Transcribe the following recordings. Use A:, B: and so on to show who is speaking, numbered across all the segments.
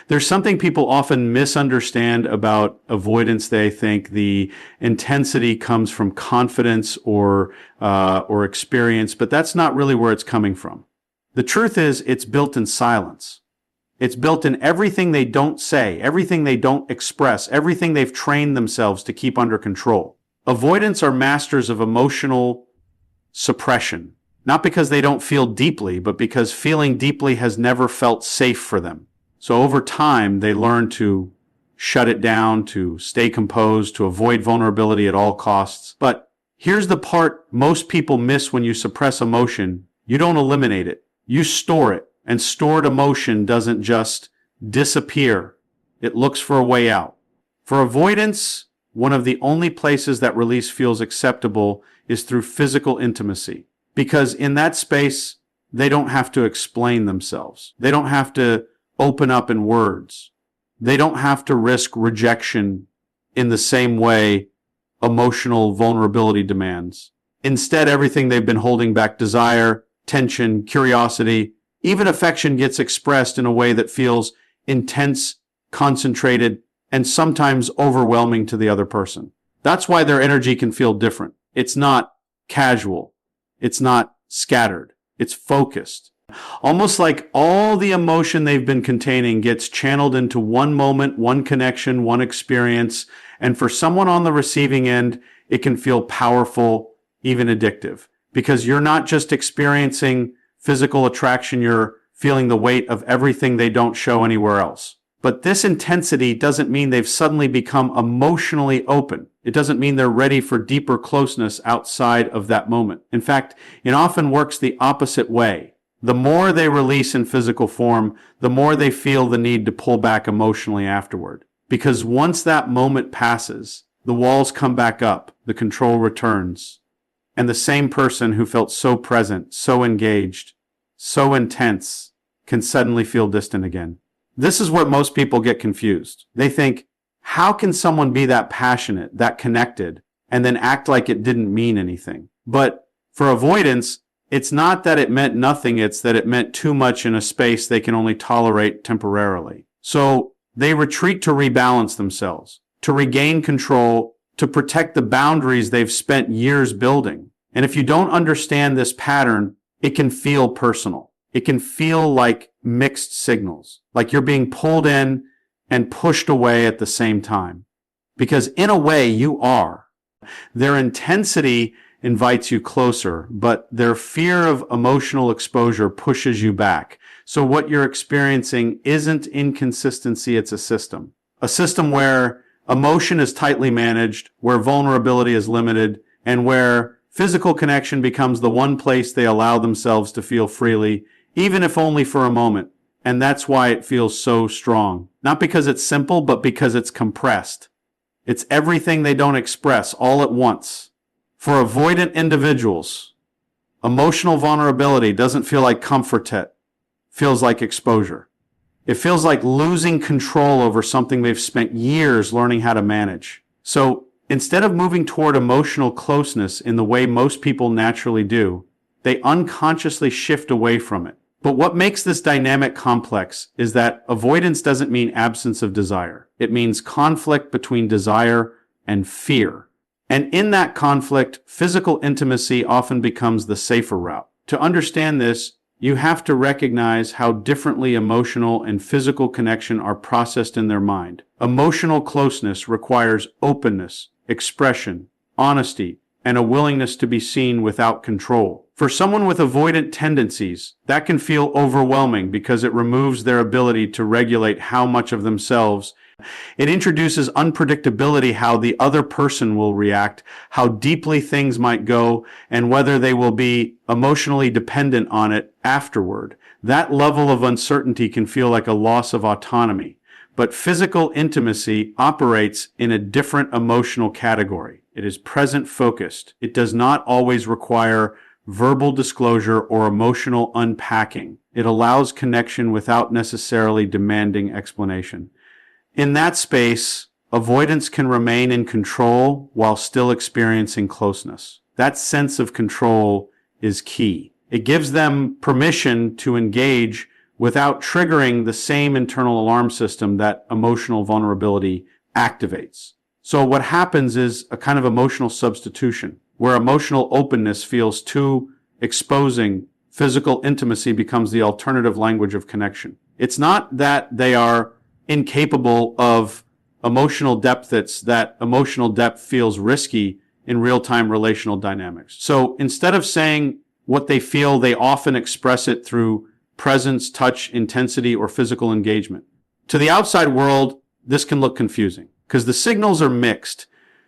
A: There's something people often misunderstand about avoidance. They think the intensity comes from confidence or experience, but that's not really where it's coming from. The truth is, it's built in silence. It's built in everything they don't say, everything they don't express, everything they've trained themselves to keep under control. Avoidants are masters of emotional suppression, not because they don't feel deeply, but because feeling deeply has never felt safe for them. So over time, they learn to shut it down, to stay composed, to avoid vulnerability at all costs. But here's the part most people miss when you suppress emotion. You don't eliminate it. You store it. And stored emotion doesn't just disappear. It looks for a way out. For avoidance, one of the only places that release feels acceptable is through physical intimacy. Because in that space, they don't have to explain themselves. They don't have to open up in words. They don't have to risk rejection in the same way emotional vulnerability demands. Instead, everything they've been holding back, desire, tension, curiosity, even affection, gets expressed in a way that feels intense, concentrated, and sometimes overwhelming to the other person. That's why their energy can feel different. It's not casual. It's not scattered. It's focused. Almost like all the emotion they've been containing gets channeled into one moment, one connection, one experience. And for someone on the receiving end, it can feel powerful, even addictive. Because you're not just experiencing physical attraction, you're feeling the weight of everything they don't show anywhere else. But this intensity doesn't mean they've suddenly become emotionally open. It doesn't mean they're ready for deeper closeness outside of that moment. In fact, it often works the opposite way. The more they release in physical form, the more they feel the need to pull back emotionally afterward. Because once that moment passes, the walls come back up, the control returns, and the same person who felt so present, so engaged, so intense, can suddenly feel distant again. This is where most people get confused. They think, how can someone be that passionate, that connected, and then act like it didn't mean anything? But for avoidance, it's not that it meant nothing, it's that it meant too much in a space they can only tolerate temporarily. So they retreat to rebalance themselves, to regain control, to protect the boundaries they've spent years building. And if you don't understand this pattern, it can feel personal. It can feel like mixed signals, like you're being pulled in and pushed away at the same time. Because in a way, you are. Their intensity invites you closer, but their fear of emotional exposure pushes you back. So what you're experiencing isn't inconsistency, it's a system. A system where emotion is tightly managed, where vulnerability is limited, and where physical connection becomes the one place they allow themselves to feel freely, even if only for a moment. And that's why it feels so strong. Not because it's simple, but because it's compressed. It's everything they don't express all at once. For avoidant individuals, emotional vulnerability doesn't feel like comfort, it feels like exposure. It feels like losing control over something they've spent years learning how to manage. So instead of moving toward emotional closeness in the way most people naturally do, they unconsciously shift away from it. But what makes this dynamic complex is that avoidance doesn't mean absence of desire. It means conflict between desire and fear. And in that conflict, physical intimacy often becomes the safer route. To understand this, you have to recognize how differently emotional and physical connection are processed in their mind. Emotional closeness requires openness, expression, honesty, and a willingness to be seen without control. For someone with avoidant tendencies, that can feel overwhelming because it removes their ability to regulate how much of themselves. It introduces unpredictability, how the other person will react, how deeply things might go, and whether they will be emotionally dependent on it afterward. That level of uncertainty can feel like a loss of autonomy. But physical intimacy operates in a different emotional category. It is present-focused. It does not always require verbal disclosure or emotional unpacking. It allows connection without necessarily demanding explanation. In that space, avoidance can remain in control while still experiencing closeness. That sense of control is key. It gives them permission to engage without triggering the same internal alarm system that emotional vulnerability activates. So what happens is a kind of emotional substitution, where emotional openness feels too exposing. Physical intimacy becomes the alternative language of connection. It's not that they are incapable of emotional depth, it's that emotional depth feels risky in real-time relational dynamics. So instead of saying what they feel, they often express it through presence, touch, intensity, or physical engagement. To the outside world, this can look confusing because the signals are mixed.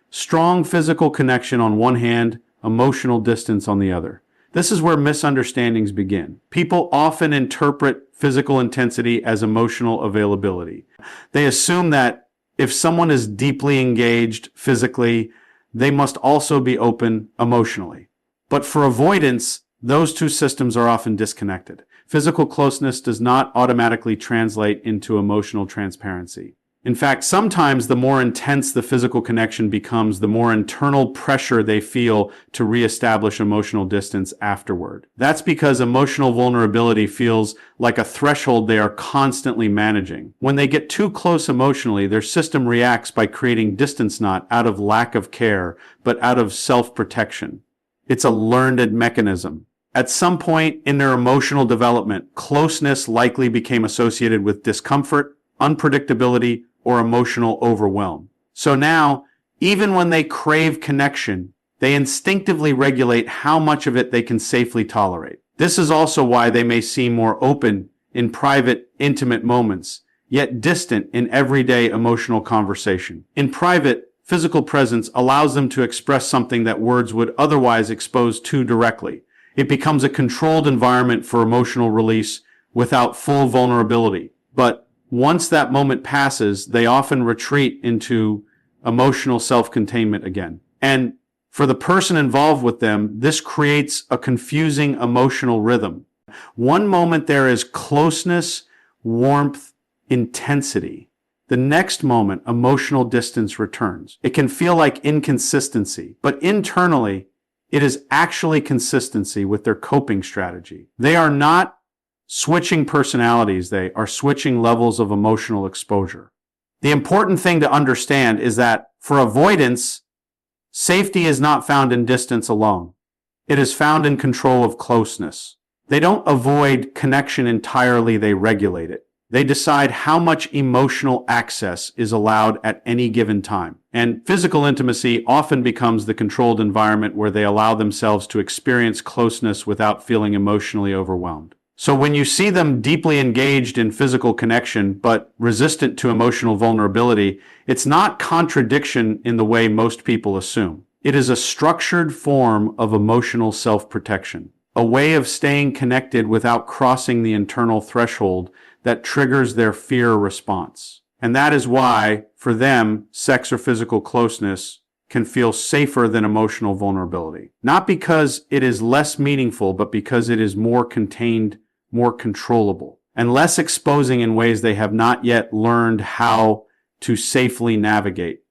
A: Strong physical connection on one hand, emotional distance on the other. This is where misunderstandings begin. People often interpret physical intensity as emotional availability. They assume that if someone is deeply engaged physically, they must also be open emotionally. But for avoidance, those two systems are often disconnected. Physical closeness does not automatically translate into emotional transparency. In fact, sometimes the more intense the physical connection becomes, the more internal pressure they feel to reestablish emotional distance afterward. That's because emotional vulnerability feels like a threshold they are constantly managing. When they get too close emotionally, their system reacts by creating distance, not out of lack of care, but out of self-protection. It's a learned mechanism. At some point in their emotional development, closeness likely became associated with discomfort, unpredictability, or emotional overwhelm. So now, even when they crave connection, they instinctively regulate how much of it they can safely tolerate. This is also why they may seem more open in private, intimate moments, yet distant in everyday emotional conversation. In private, physical presence allows them to express something that words would otherwise expose too directly. It becomes a controlled environment for emotional release without full vulnerability. But once that moment passes, they often retreat into emotional self-containment again. And for the person involved with them, this creates a confusing emotional rhythm. One moment there is closeness, warmth, intensity. The next moment, emotional distance returns. It can feel like inconsistency, but internally, it is actually consistency with their coping strategy. They are not switching personalities, they are switching levels of emotional exposure. The important thing to understand is that for avoidance, safety is not found in distance alone. It is found in control of closeness. They don't avoid connection entirely, they regulate it. They decide how much emotional access is allowed at any given time. And physical intimacy often becomes the controlled environment where they allow themselves to experience closeness without feeling emotionally overwhelmed. So when you see them deeply engaged in physical connection but resistant to emotional vulnerability, it's not contradiction in the way most people assume. It is a structured form of emotional self-protection, a way of staying connected without crossing the internal threshold that triggers their fear response. And that is why, for them, sex or physical closeness can feel safer than emotional vulnerability. Not because it is less meaningful, but because it is more contained, more controllable, and less exposing in ways they have not yet learned how to safely navigate.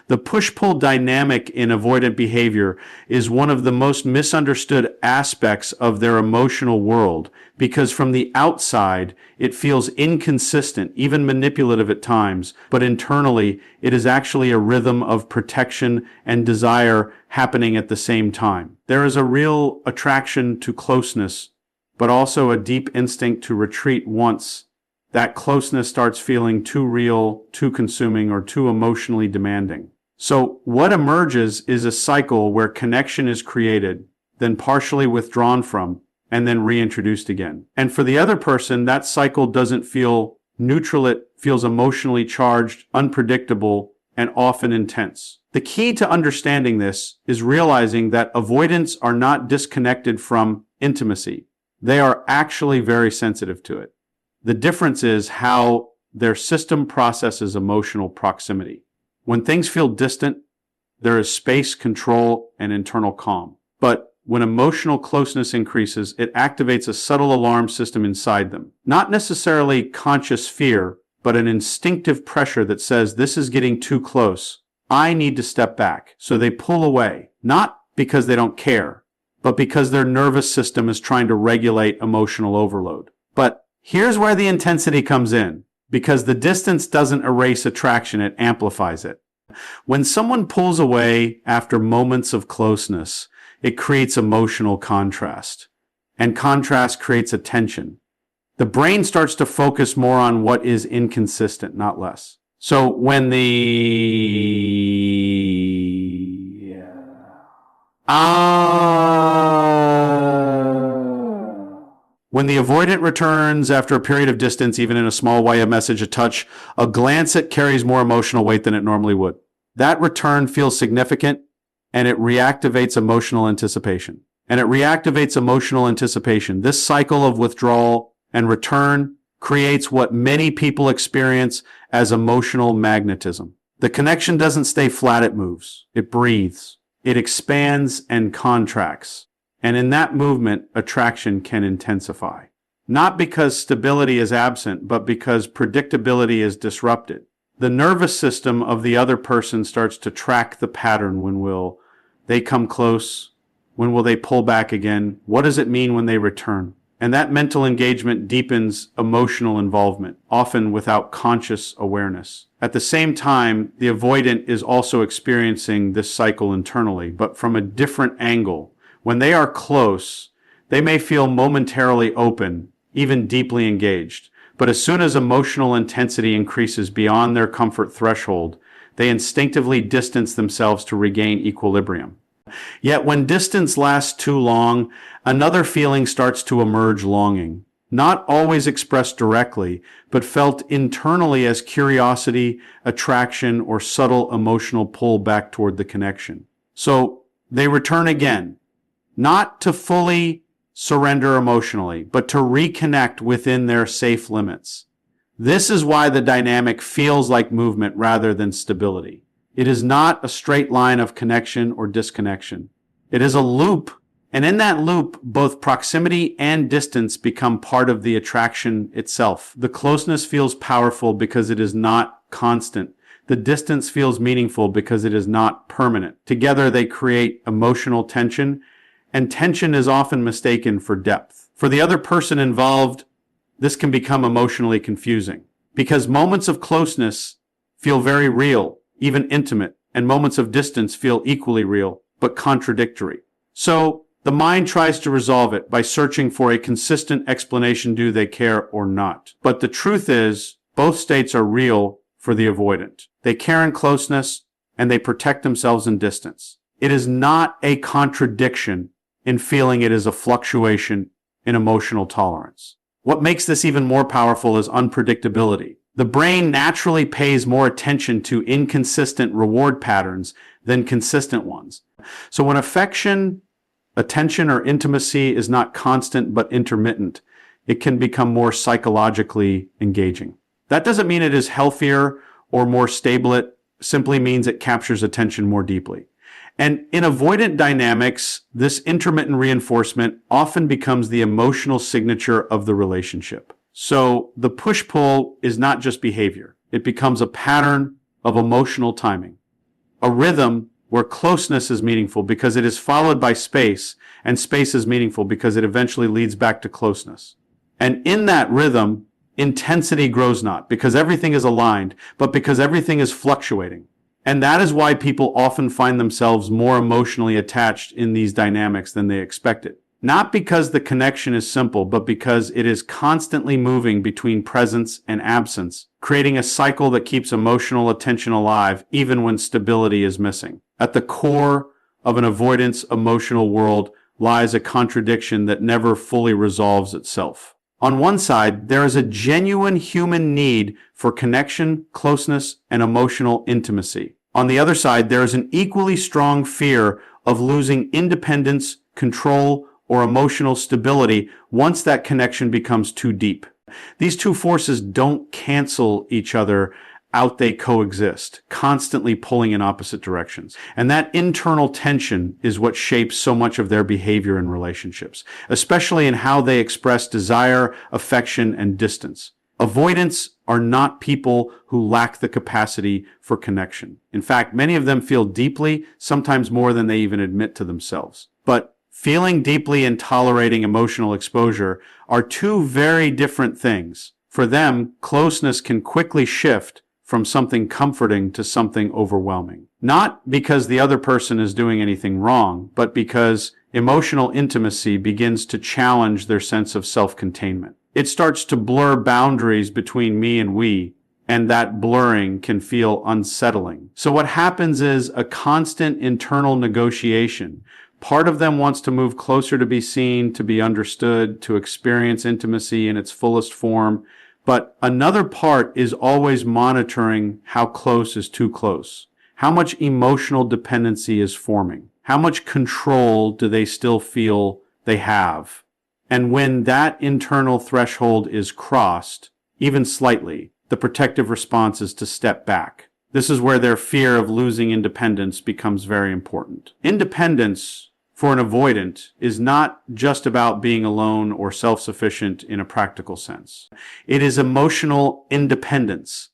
A: The push-pull dynamic in avoidant behavior is one of the most misunderstood aspects of their emotional world because from the outside, it feels inconsistent, even manipulative at times, but internally, it is actually a rhythm of protection and desire happening at the same time. There is a real attraction to closeness, but also a deep instinct to retreat once that closeness starts feeling too real, too consuming, or too emotionally demanding. So what emerges is a cycle where connection is created, then partially withdrawn from, and then reintroduced again. And for the other person, that cycle doesn't feel neutral, it feels emotionally charged, unpredictable, and often intense. The key to understanding this is realizing that avoidants are not disconnected from intimacy. They are actually very sensitive to it. The difference is how their system processes emotional proximity. When things feel distant, there is space, control, and internal calm. But when emotional closeness increases, it activates a subtle alarm system inside them. Not necessarily conscious fear, but an instinctive pressure that says, this is getting too close. I need to step back. So they pull away, not because they don't care, but because their nervous system is trying to regulate emotional overload. But Here's where the intensity comes in, because the distance doesn't erase attraction, it amplifies it. When someone pulls away after moments of closeness, it creates emotional contrast, and contrast creates a tension. The brain starts to focus more on what is inconsistent, not less. So when when the avoidant returns after a period of distance, even in a small way, a message, a touch, a glance, it carries more emotional weight than it normally would. That return feels significant, and it reactivates emotional anticipation. This cycle of withdrawal and return creates what many people experience as emotional magnetism. The connection doesn't stay flat, it moves. It breathes. It expands and contracts. And in that movement, attraction can intensify. Not because stability is absent, but because predictability is disrupted. The nervous system of the other person starts to track the pattern. When will they come close? When will they pull back again? What does it mean when they return? And that mental engagement deepens emotional involvement, often without conscious awareness. At the same time, the avoidant is also experiencing this cycle internally, but from a different angle. When they are close, they may feel momentarily open, even deeply engaged. But as soon as emotional intensity increases beyond their comfort threshold, they instinctively distance themselves to regain equilibrium. Yet when distance lasts too long, another feeling starts to emerge: longing. Not always expressed directly, but felt internally as curiosity, attraction, or subtle emotional pull back toward the connection. So they return again, not to fully surrender emotionally, but to reconnect within their safe limits. This is why the dynamic feels like movement rather than stability. It is not a straight line of connection or disconnection. It is a loop, and in that loop, both proximity and distance become part of the attraction itself. The closeness feels powerful because it is not constant. The distance feels meaningful because it is not permanent. Together, they create emotional tension, and tension is often mistaken for depth. For the other person involved, this can become emotionally confusing, because moments of closeness feel very real, even intimate, and moments of distance feel equally real, but contradictory. So the mind tries to resolve it by searching for a consistent explanation: do they care or not? But the truth is, both states are real for the avoidant. They care in closeness, and they protect themselves in distance. It is not a contradiction in feeling, it is a fluctuation in emotional tolerance. What makes this even more powerful is unpredictability. The brain naturally pays more attention to inconsistent reward patterns than consistent ones. So when affection, attention, or intimacy is not constant but intermittent, it can become more psychologically engaging. That doesn't mean it is healthier or more stable. It simply means it captures attention more deeply. And in avoidant dynamics, this intermittent reinforcement often becomes the emotional signature of the relationship. So the push-pull is not just behavior. It becomes a pattern of emotional timing, a rhythm where closeness is meaningful because it is followed by space, and space is meaningful because it eventually leads back to closeness. And in that rhythm, intensity grows not because everything is aligned, but because everything is fluctuating. And that is why people often find themselves more emotionally attached in these dynamics than they expected. Not because the connection is simple, but because it is constantly moving between presence and absence, creating a cycle that keeps emotional attention alive even when stability is missing. At the core of an avoidance emotional world lies a contradiction that never fully resolves itself. On one side, there is a genuine human need for connection, closeness, and emotional intimacy. On the other side, there is an equally strong fear of losing independence, control, or emotional stability once that connection becomes too deep. These two forces don't cancel each other out, they coexist, constantly pulling in opposite directions. And that internal tension is what shapes so much of their behavior in relationships, especially in how they express desire, affection, and distance. Avoidants are not people who lack the capacity for connection. In fact, many of them feel deeply, sometimes more than they even admit to themselves. But Feeling deeply and tolerating emotional exposure are two very different things. For them, closeness can quickly shift from something comforting to something overwhelming. Not because the other person is doing anything wrong, but because emotional intimacy begins to challenge their sense of self-containment. It starts to blur boundaries between me and we, and that blurring can feel unsettling. So what happens is a constant internal negotiation. Part of them wants to move closer to be seen, to be understood, to experience intimacy in its fullest form. But another part is always monitoring how close is too close. How much emotional dependency is forming? How much control do they still feel they have? And when that internal threshold is crossed, even slightly, the protective response is to step back. This is where their fear of losing independence becomes very important. Independence for an avoidant is not just about being alone or self-sufficient in a practical sense. It is emotional independence.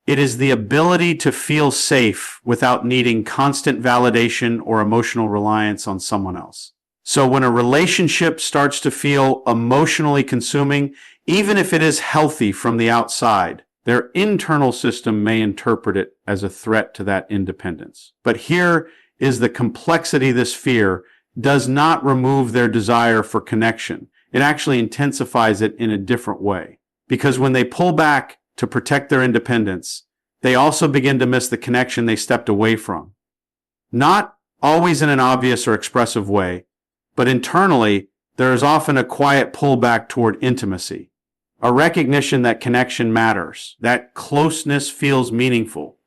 A: It is the ability to feel safe without needing constant validation or emotional reliance on someone else. So when a relationship starts to feel emotionally consuming, even if it is healthy from the outside, their internal system may interpret it as a threat to that independence. But here is the complexity. This fear does not remove their desire for connection. It actually intensifies it in a different way. Because when they pull back to protect their independence, they also begin to miss the connection they stepped away from. Not always in an obvious or expressive way, but internally, there is often a quiet pullback toward intimacy, a recognition that connection matters, that closeness feels meaningful,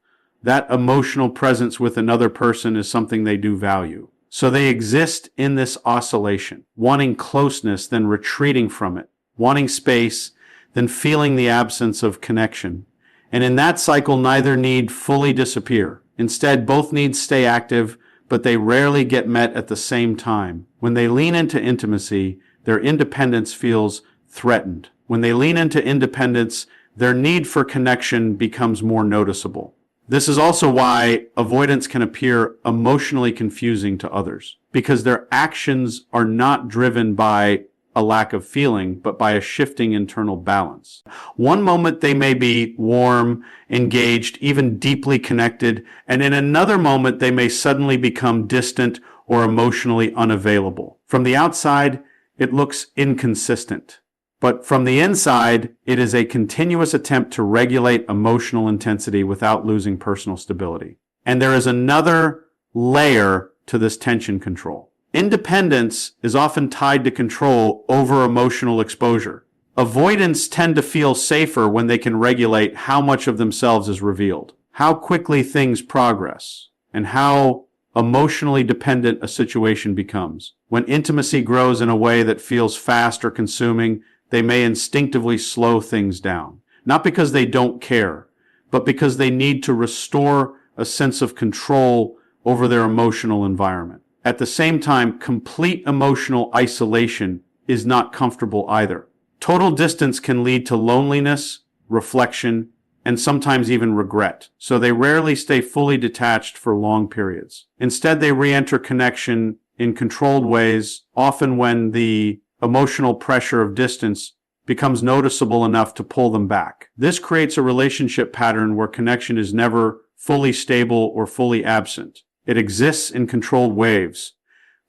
A: that emotional presence with another person is something they do value. So they exist in this oscillation, wanting closeness, then retreating from it, wanting space, then feeling the absence of connection. And in that cycle, neither need fully disappear. Instead, both needs stay active, but they rarely get met at the same time. When they lean into intimacy, their independence feels threatened. When they lean into independence, their need for connection becomes more noticeable. This is also why avoidance can appear emotionally confusing to others, because their actions are not driven by a lack of feeling, but by a shifting internal balance. One moment they may be warm, engaged, even deeply connected, and in another moment they may suddenly become distant or emotionally unavailable. From the outside, it looks inconsistent. But from the inside, it is a continuous attempt to regulate emotional intensity without losing personal stability. And there is another layer to this tension control. Independence is often tied to control over emotional exposure. Avoidants tend to feel safer when they can regulate how much of themselves is revealed, how quickly things progress, and how emotionally dependent a situation becomes. When intimacy grows in a way that feels fast or consuming, they may instinctively slow things down, not because they don't care, but because they need to restore a sense of control over their emotional environment. At the same time, complete emotional isolation is not comfortable either. Total distance can lead to loneliness, reflection, and sometimes even regret, so they rarely stay fully detached for long periods. Instead, they re-enter connection in controlled ways, often when the emotional pressure of distance becomes noticeable enough to pull them back. This creates a relationship pattern where connection is never fully stable or fully absent. It exists in controlled waves,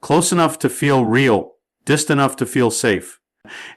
A: close enough to feel real, distant enough to feel safe.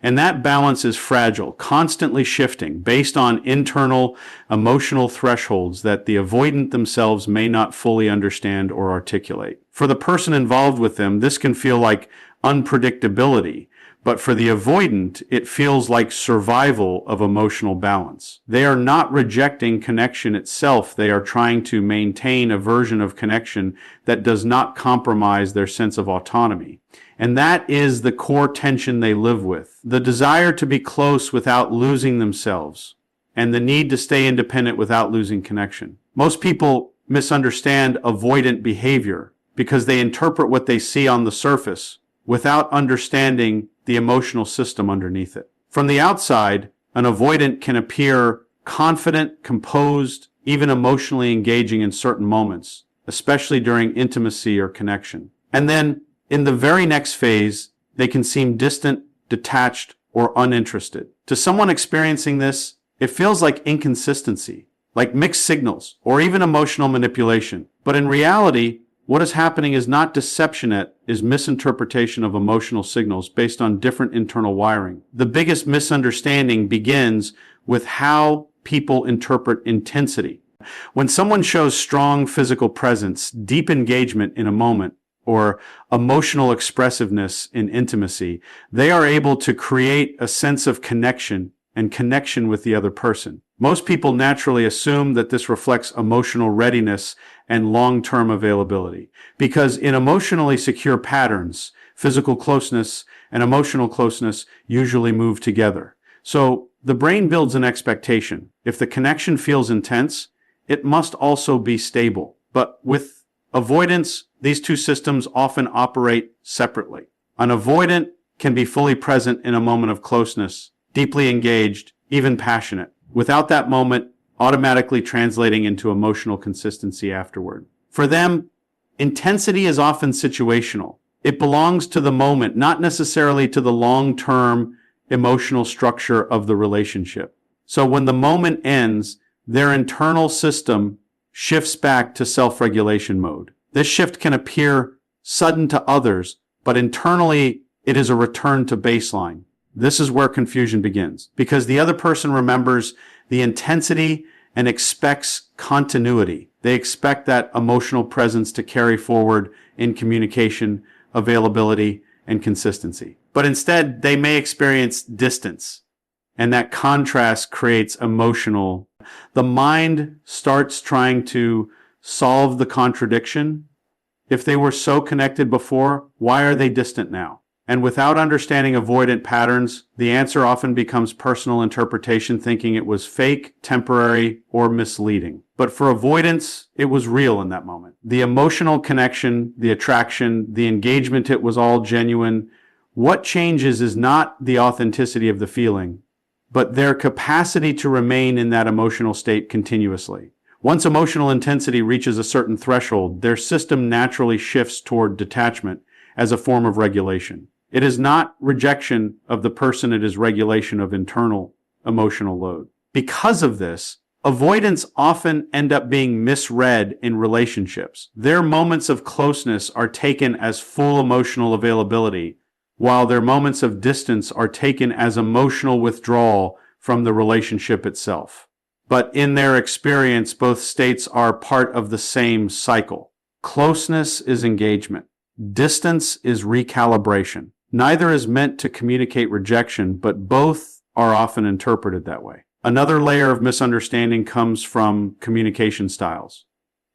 A: And that balance is fragile, constantly shifting based on internal emotional thresholds that the avoidant themselves may not fully understand or articulate. For the person involved with them, this can feel like unpredictability, but for the avoidant, it feels like survival of emotional balance. They are not rejecting connection itself. They are trying to maintain a version of connection that does not compromise their sense of autonomy. And that is the core tension they live with. The desire to be close without losing themselves, and the need to stay independent without losing connection. Most people misunderstand avoidant behavior because they interpret what they see on the surface without understanding the emotional system underneath it. From the outside, an avoidant can appear confident, composed, even emotionally engaging in certain moments, especially during intimacy or connection. And then in the very next phase, they can seem distant, detached, or uninterested. To someone experiencing this, it feels like inconsistency, like mixed signals, or even emotional manipulation. But in reality, what is happening is not deception, it is misinterpretation of emotional signals based on different internal wiring. The biggest misunderstanding begins with how people interpret intensity. When someone shows strong physical presence, deep engagement in a moment, or emotional expressiveness in intimacy, they are able to create a sense of connection and connection with the other person. Most people naturally assume that this reflects emotional readiness and long-term availability, because in emotionally secure patterns, physical closeness and emotional closeness usually move together. So the brain builds an expectation. If the connection feels intense, it must also be stable. But with avoidance, these two systems often operate separately. An avoidant can be fully present in a moment of closeness, deeply engaged, even passionate, without that moment automatically translating into emotional consistency afterward. For them, intensity is often situational. It belongs to the moment, not necessarily to the long-term emotional structure of the relationship. So when the moment ends, their internal system shifts back to self-regulation mode. This shift can appear sudden to others, but internally it is a return to baseline. This is where confusion begins, because the other person remembers the intensity and expects continuity. They expect that emotional presence to carry forward in communication, availability, and consistency. But instead, they may experience distance, and that contrast creates emotional. The mind starts trying to solve the contradiction. If they were so connected before, why are they distant now? And without understanding avoidant patterns, the answer often becomes personal interpretation, thinking it was fake, temporary, or misleading. But for avoidance, it was real in that moment. The emotional connection, the attraction, the engagement, it was all genuine. What changes is not the authenticity of the feeling, but their capacity to remain in that emotional state continuously. Once emotional intensity reaches a certain threshold, their system naturally shifts toward detachment as a form of regulation. It is not rejection of the person, it is regulation of internal emotional load. Because of this, avoidants often end up being misread in relationships. Their moments of closeness are taken as full emotional availability, while their moments of distance are taken as emotional withdrawal from the relationship itself. But in their experience, both states are part of the same cycle. Closeness is engagement. Distance is recalibration. Neither is meant to communicate rejection, but both are often interpreted that way. Another layer of misunderstanding comes from communication styles.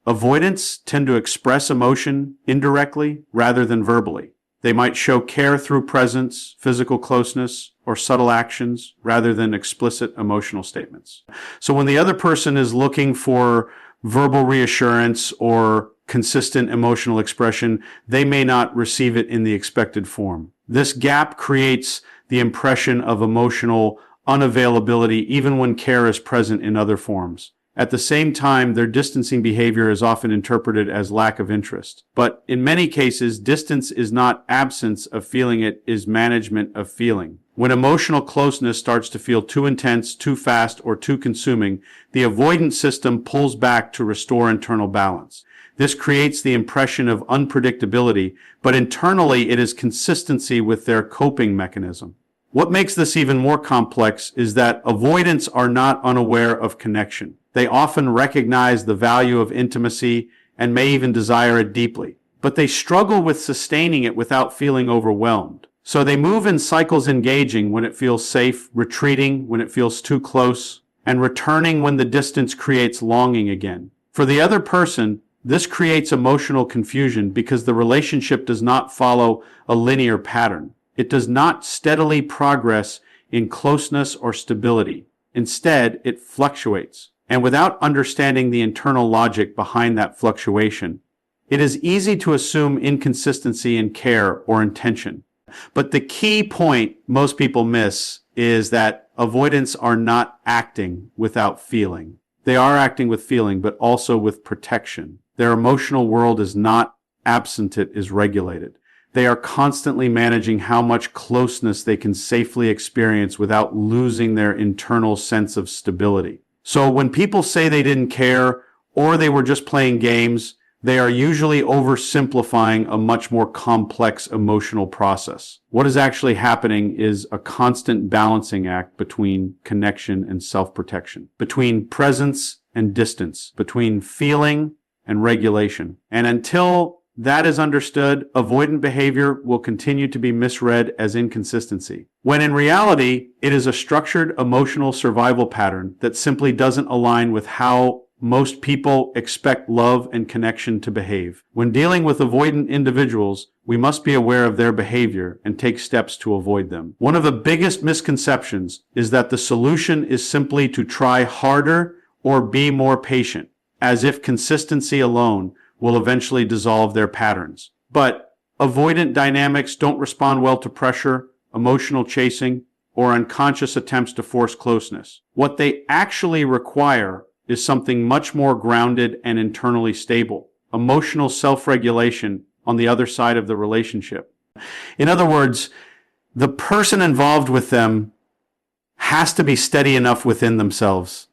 A: Avoidants tend to express emotion indirectly rather than verbally. They might show care through presence, physical closeness, or subtle actions rather than explicit emotional statements. So when the other person is looking for verbal reassurance or consistent emotional expression, they may not receive it in the expected form. This gap creates the impression of emotional unavailability even when care is present in other forms. At the same time, their distancing behavior is often interpreted as lack of interest. But in many cases, distance is not absence of feeling, it is management of feeling. When emotional closeness starts to feel too intense, too fast, or too consuming, the avoidant system pulls back to restore internal balance. This creates the impression of unpredictability, but internally it is consistency with their coping mechanism. What makes this even more complex is that avoidants are not unaware of connection. They often recognize the value of intimacy and may even desire it deeply, but they struggle with sustaining it without feeling overwhelmed. So they move in cycles, engaging when it feels safe, retreating when it feels too close, and returning when the distance creates longing again. For the other person, this creates emotional confusion because the relationship does not follow a linear pattern. It does not steadily progress in closeness or stability. Instead, it fluctuates. And without understanding the internal logic behind that fluctuation, it is easy to assume inconsistency in care or intention. But the key point most people miss is that avoidants are not acting without feeling. They are acting with feeling, but also with protection. Their emotional world is not absent, it is regulated. They are constantly managing how much closeness they can safely experience without losing their internal sense of stability. So when people say they didn't care or they were just playing games, they are usually oversimplifying a much more complex emotional process. What is actually happening is a constant balancing act between connection and self-protection, between presence and distance, between feeling and regulation. And until that is understood, avoidant behavior will continue to be misread as inconsistency, when in reality, it is a structured emotional survival pattern that simply doesn't align with how most people expect love and connection to behave. When dealing with avoidant individuals, we must be aware of their behavior and take steps to avoid them. One of the biggest misconceptions is that the solution is simply to try harder or be more patient, as if consistency alone will eventually dissolve their patterns. But avoidant dynamics don't respond well to pressure, emotional chasing, or unconscious attempts to force closeness. What they actually require is something much more grounded and internally stable, emotional self-regulation on the other side of the relationship. In other words, the person involved with them has to be steady enough within themselves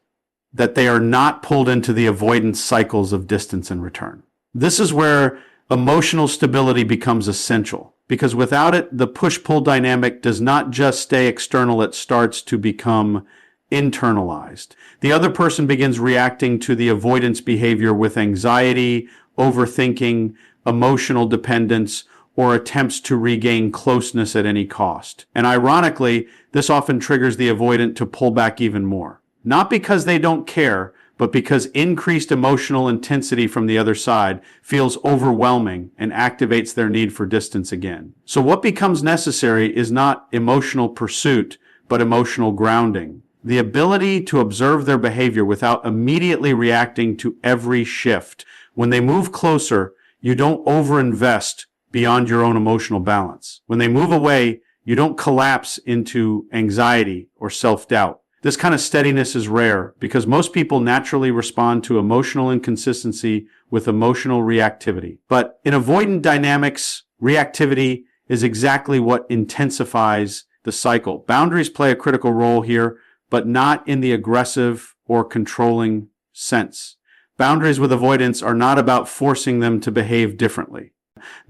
A: that they are not pulled into the avoidance cycles of distance and return. This is where emotional stability becomes essential, because without it, the push-pull dynamic does not just stay external, it starts to become internalized. The other person begins reacting to the avoidance behavior with anxiety, overthinking, emotional dependence, or attempts to regain closeness at any cost. And ironically, this often triggers the avoidant to pull back even more. Not because they don't care, but because increased emotional intensity from the other side feels overwhelming and activates their need for distance again. So what becomes necessary is not emotional pursuit, but emotional grounding. The ability to observe their behavior without immediately reacting to every shift. When they move closer, you don't overinvest beyond your own emotional balance. When they move away, you don't collapse into anxiety or self-doubt. This kind of steadiness is rare because most people naturally respond to emotional inconsistency with emotional reactivity. But in avoidant dynamics, reactivity is exactly what intensifies the cycle. Boundaries play a critical role here, but not in the aggressive or controlling sense. Boundaries with avoidance are not about forcing them to behave differently.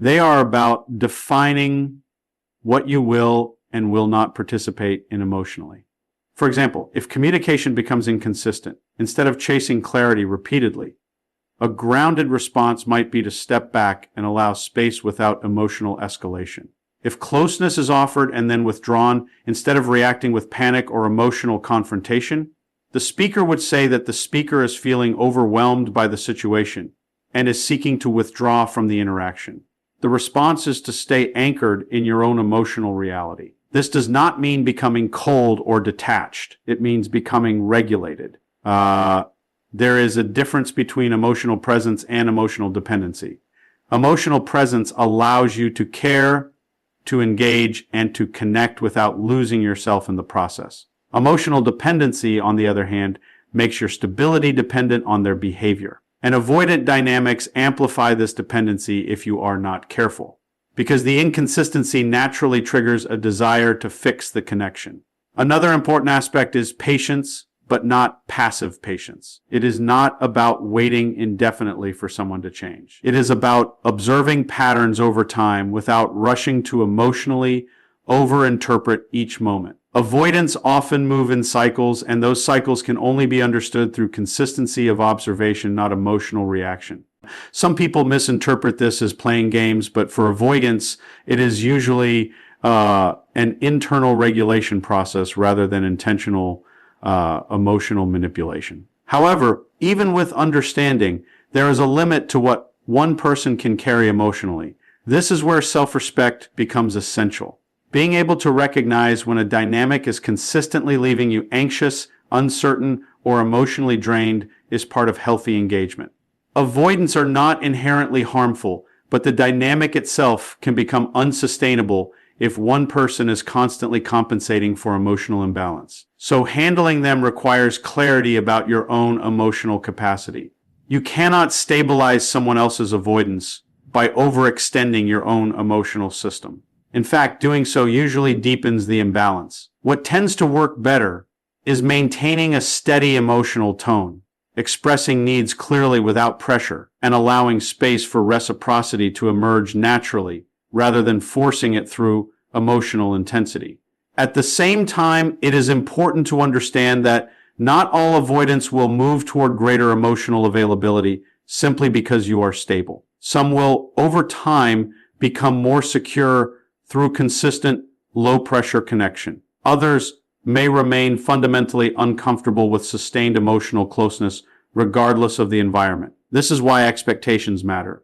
A: They are about defining what you will and will not participate in emotionally. For example, if communication becomes inconsistent, instead of chasing clarity repeatedly, a grounded response might be to step back and allow space without emotional escalation. If closeness is offered and then withdrawn, instead of reacting with panic or emotional confrontation, the speaker would say that the speaker is feeling overwhelmed by the situation and is seeking to withdraw from the interaction. The response is to stay anchored in your own emotional reality. This does not mean becoming cold or detached. It means becoming regulated. There is a difference between emotional presence and emotional dependency. Emotional presence allows you to care, to engage, and to connect without losing yourself in the process. Emotional dependency, on the other hand, makes your stability dependent on their behavior. And avoidant dynamics amplify this dependency if you are not careful, because the inconsistency naturally triggers a desire to fix the connection. Another important aspect is patience, but not passive patience. It is not about waiting indefinitely for someone to change. It is about observing patterns over time without rushing to emotionally overinterpret each moment. Avoidants often move in cycles, and those cycles can only be understood through consistency of observation, not emotional reaction. Some people misinterpret this as playing games, but for avoidance, it is usually an internal regulation process rather than intentional emotional manipulation. However, even with understanding, there is a limit to what one person can carry emotionally. This is where self-respect becomes essential. Being able to recognize when a dynamic is consistently leaving you anxious, uncertain, or emotionally drained is part of healthy engagement. Avoidants are not inherently harmful, but the dynamic itself can become unsustainable if one person is constantly compensating for emotional imbalance. So handling them requires clarity about your own emotional capacity. You cannot stabilize someone else's avoidance by overextending your own emotional system. In fact, doing so usually deepens the imbalance. What tends to work better is maintaining a steady emotional tone, expressing needs clearly without pressure, and allowing space for reciprocity to emerge naturally rather than forcing it through emotional intensity. At the same time, it is important to understand that not all avoidance will move toward greater emotional availability simply because you are stable. Some will, over time, become more secure through consistent, low-pressure connection. Others may remain fundamentally uncomfortable with sustained emotional closeness regardless of the environment. This is why expectations matter.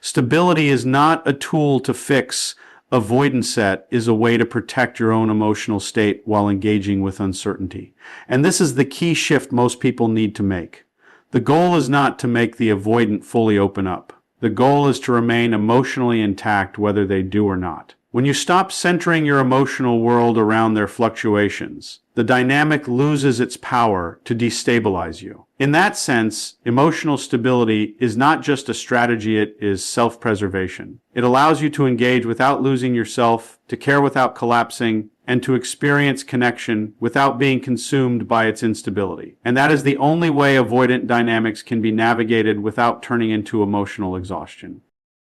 A: Stability is not a tool to fix. Avoidance set is a way to protect your own emotional state while engaging with uncertainty. And this is the key shift most people need to make. The goal is not to make the avoidant fully open up. The goal is to remain emotionally intact whether they do or not. When you stop centering your emotional world around their fluctuations, the dynamic loses its power to destabilize you. In that sense, emotional stability is not just a strategy, it is self-preservation. It allows you to engage without losing yourself, to care without collapsing, and to experience connection without being consumed by its instability. And that is the only way avoidant dynamics can be navigated without turning into emotional exhaustion.